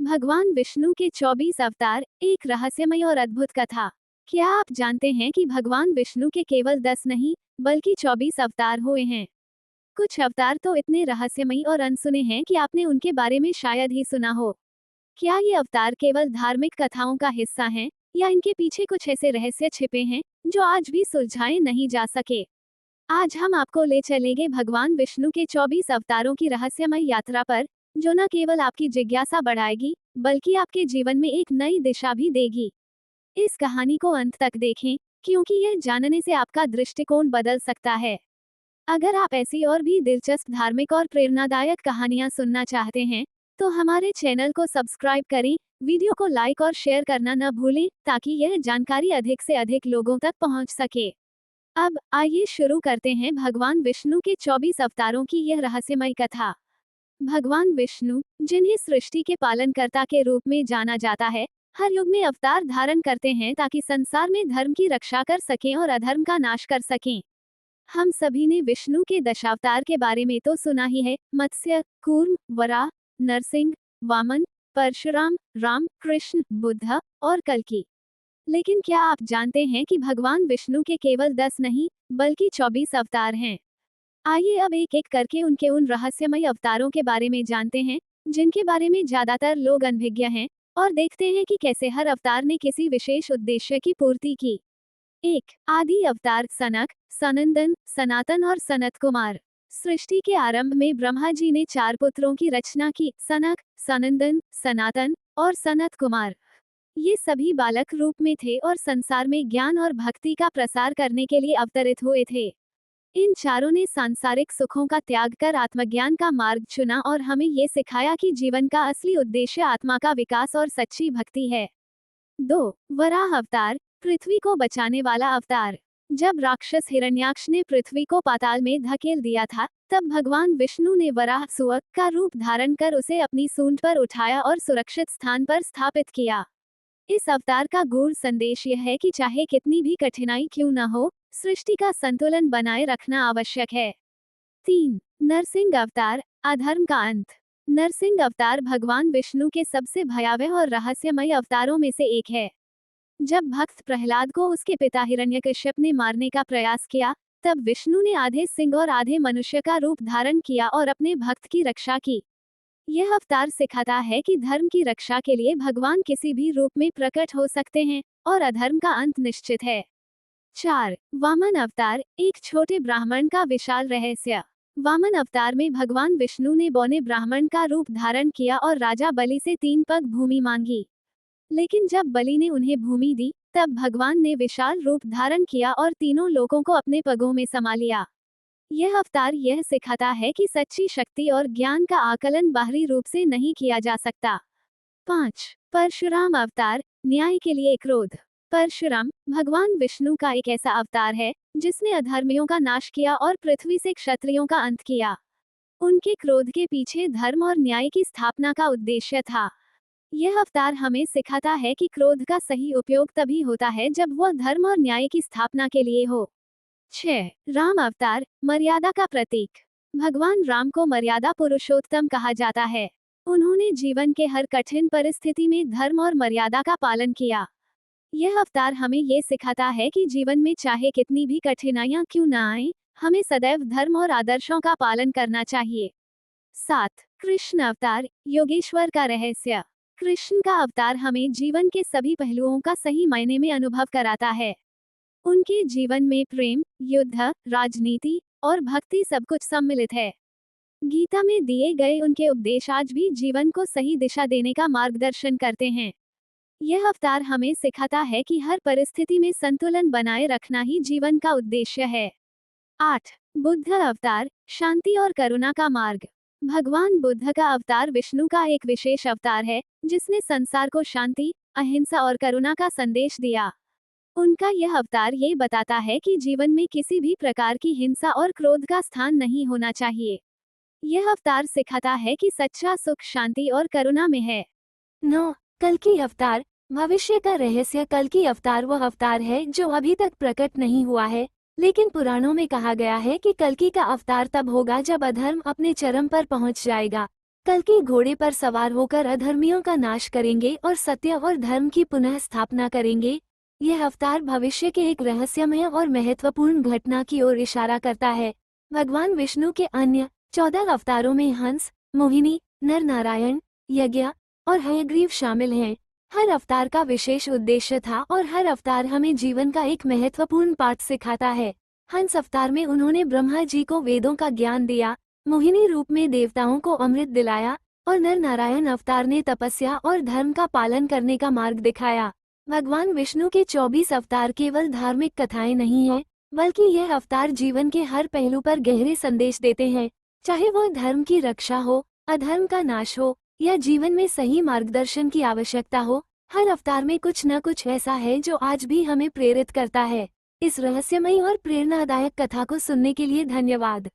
भगवान विष्णु के 24 अवतार, एक रहस्यमय और अद्भुत कथा। क्या आप जानते हैं कि भगवान विष्णु के केवल 10 नहीं, बल्कि 24 अवतार हुए हैं। कुछ अवतार तो इतने रहस्यमयी और अनसुने हैं कि आपने उनके बारे में शायद ही सुना हो। क्या ये अवतार केवल धार्मिक कथाओं का हिस्सा हैं, या इनके पीछे कुछ ऐसे रहस्य छिपे हैं जो आज भी सुलझाए नहीं जा सके। आज हम आपको ले चलेंगे भगवान विष्णु के 24 अवतारों की रहस्यमय यात्रा पर, जो न केवल आपकी जिज्ञासा बढ़ाएगी, बल्कि आपके जीवन में एक नई दिशा भी देगी। इस कहानी को अंत तक देखें, क्योंकि यह जानने से आपका दृष्टिकोण बदल सकता है। अगर आप ऐसी और भी दिलचस्प धार्मिक और प्रेरणादायक कहानियां सुनना चाहते हैं, तो हमारे चैनल को सब्सक्राइब करें, वीडियो को लाइक और शेयर करना न भूलें, ताकि यह जानकारी अधिक से अधिक लोगों तक पहुंच सके। अब आइए शुरू करते हैं भगवान विष्णु के 24 अवतारों की यह रहस्यमय कथा। भगवान विष्णु, जिन्हें सृष्टि के पालनकर्ता के रूप में जाना जाता है, हर युग में अवतार धारण करते हैं ताकि संसार में धर्म की रक्षा कर सकें और अधर्म का नाश कर सकें। हम सभी ने विष्णु के दशावतार के बारे में तो सुना ही है: मत्स्य, कूर्म, वराह, नरसिंह, वामन, परशुराम, राम, कृष्ण, बुद्ध और कल्कि। लेकिन क्या आप जानते हैं कि भगवान विष्णु के केवल 10 नहीं, बल्कि 24 अवतार हैं। आइए अब एक एक करके उनके उन रहस्यमय अवतारों के बारे में जानते हैं, जिनके बारे में ज्यादातर लोग अनभिज्ञ हैं, और देखते हैं कि कैसे हर अवतार ने किसी विशेष उद्देश्य की पूर्ति की। 1. आदि अवतार: सनक, सनंदन, सनातन और सनत कुमार। सृष्टि के आरंभ में ब्रह्मा जी ने 4 पुत्रों की रचना की: सनक, सनंदन, सनातन और सनत कुमार। ये सभी बालक रूप में थे और संसार में ज्ञान और भक्ति का प्रसार करने के लिए अवतरित हुए थे। इन चारों ने सांसारिक सुखों का त्याग कर आत्मज्ञान का मार्ग चुना और हमें ये सिखाया कि जीवन का असली उद्देश्य आत्मा का विकास और सच्ची भक्ति है। 2. वराह अवतार: पृथ्वी को बचाने वाला अवतार। जब राक्षस हिरण्याक्ष ने पृथ्वी को पाताल में धकेल दिया था, तब भगवान विष्णु ने वराह सुअर का रूप धारण कर उसे अपनी सूंड पर उठाया और सुरक्षित स्थान पर स्थापित किया। इस अवतार का गूढ़ संदेश यह है कि चाहे कितनी भी कठिनाई क्यों न हो, सृष्टि का संतुलन बनाए रखना आवश्यक है। 3. नरसिंह अवतार: अधर्म का अंत। नरसिंह अवतार भगवान विष्णु के सबसे भयावह और रहस्यमय अवतारों में से एक है। जब भक्त प्रहलाद को उसके पिता हिरण्यकश्यप ने मारने का प्रयास किया, तब विष्णु ने आधे सिंह और आधे मनुष्य का रूप धारण किया और अपने भक्त की रक्षा की। यह अवतार सिखाता है कि धर्म की रक्षा के लिए भगवान किसी भी रूप में प्रकट हो सकते हैं, और अधर्म का अंत निश्चित है। 4. वामन अवतार: एक छोटे ब्राह्मण का विशाल रहस्य। वामन अवतार में भगवान विष्णु ने बौने ब्राह्मण का रूप धारण किया और राजा बलि से 3 पग भूमि मांगी। लेकिन जब बलि ने उन्हें भूमि दी, तब भगवान ने विशाल रूप धारण किया और तीनों लोकों को अपने पगों में समा लिया। यह अवतार यह सिखाता है कि सच्ची शक्ति और ज्ञान का आकलन बाहरी रूप से नहीं किया जा सकता। 5. परशुराम अवतार: न्याय के लिए क्रोध। परशुराम भगवान विष्णु का एक ऐसा अवतार है जिसने अधर्मियों का नाश किया और पृथ्वी से क्षत्रियों का अंत किया। उनके क्रोध के पीछे धर्म और न्याय की स्थापना का उद्देश्य था। यह अवतार हमें सिखाता है कि क्रोध का सही उपयोग तभी होता है जब वह धर्म और न्याय की स्थापना के लिए हो। 6. राम अवतार: मर्यादा का प्रतीक। भगवान राम को मर्यादा पुरुषोत्तम कहा जाता है। उन्होंने जीवन के हर कठिन परिस्थिति में धर्म और मर्यादा का पालन किया। यह अवतार हमें ये सिखाता है कि जीवन में चाहे कितनी भी कठिनाइयां क्यों न आए, हमें सदैव धर्म और आदर्शों का पालन करना चाहिए। 7. कृष्ण अवतार: योगेश्वर का रहस्य। कृष्ण का अवतार हमें जीवन के सभी पहलुओं का सही मायने में अनुभव कराता है। उनके जीवन में प्रेम, युद्ध, राजनीति और भक्ति सब कुछ सम्मिलित है। गीता में दिए गए उनके उपदेश आज भी जीवन को सही दिशा देने का मार्गदर्शन करते हैं। यह अवतार हमें सिखाता है कि हर परिस्थिति में संतुलन बनाए रखना ही जीवन का उद्देश्य है। 8. बुद्ध अवतार: शांति और करुणा का मार्ग। भगवान बुद्ध का अवतार विष्णु का एक विशेष अवतार है, जिसने संसार को शांति, अहिंसा और करुणा का संदेश दिया। उनका यह अवतार ये बताता है कि जीवन में किसी भी प्रकार की हिंसा और क्रोध का स्थान नहीं होना चाहिए। यह अवतार सिखाता है कि सच्चा सुख शांति और करुणा में है। 9. कल्कि अवतार: भविष्य का रहस्य। कल्कि अवतार वह अवतार है जो अभी तक प्रकट नहीं हुआ है, लेकिन पुराणों में कहा गया है कि कल्कि का अवतार तब होगा जब अधर्म अपने चरम पर पहुंच जाएगा। कल्कि घोड़े पर सवार होकर अधर्मियों का नाश करेंगे और सत्य और धर्म की पुनः स्थापना करेंगे। यह अवतार भविष्य के एक रहस्यमय और महत्वपूर्ण घटना की ओर इशारा करता है। भगवान विष्णु के अन्य 14 अवतारों में हंस, मोहिनी, नर नारायण, यज्ञ और हयग्रीव शामिल हैं। हर अवतार का विशेष उद्देश्य था और हर अवतार हमें जीवन का एक महत्वपूर्ण पाठ सिखाता है। हंस अवतार में उन्होंने ब्रह्मा जी को वेदों का ज्ञान दिया, मोहिनी रूप में देवताओं को अमृत दिलाया और नर नारायण अवतार ने तपस्या और धर्म का पालन करने का मार्ग दिखाया। भगवान विष्णु के 24 अवतार केवल धार्मिक कथाएं नहीं हैं, बल्कि यह अवतार जीवन के हर पहलू पर गहरे संदेश देते हैं। चाहे वो धर्म की रक्षा हो, अधर्म का नाश हो या जीवन में सही मार्गदर्शन की आवश्यकता हो, हर अवतार में कुछ न कुछ ऐसा है जो आज भी हमें प्रेरित करता है। इस रहस्यमयी और प्रेरणादायक कथा को सुनने के लिए धन्यवाद।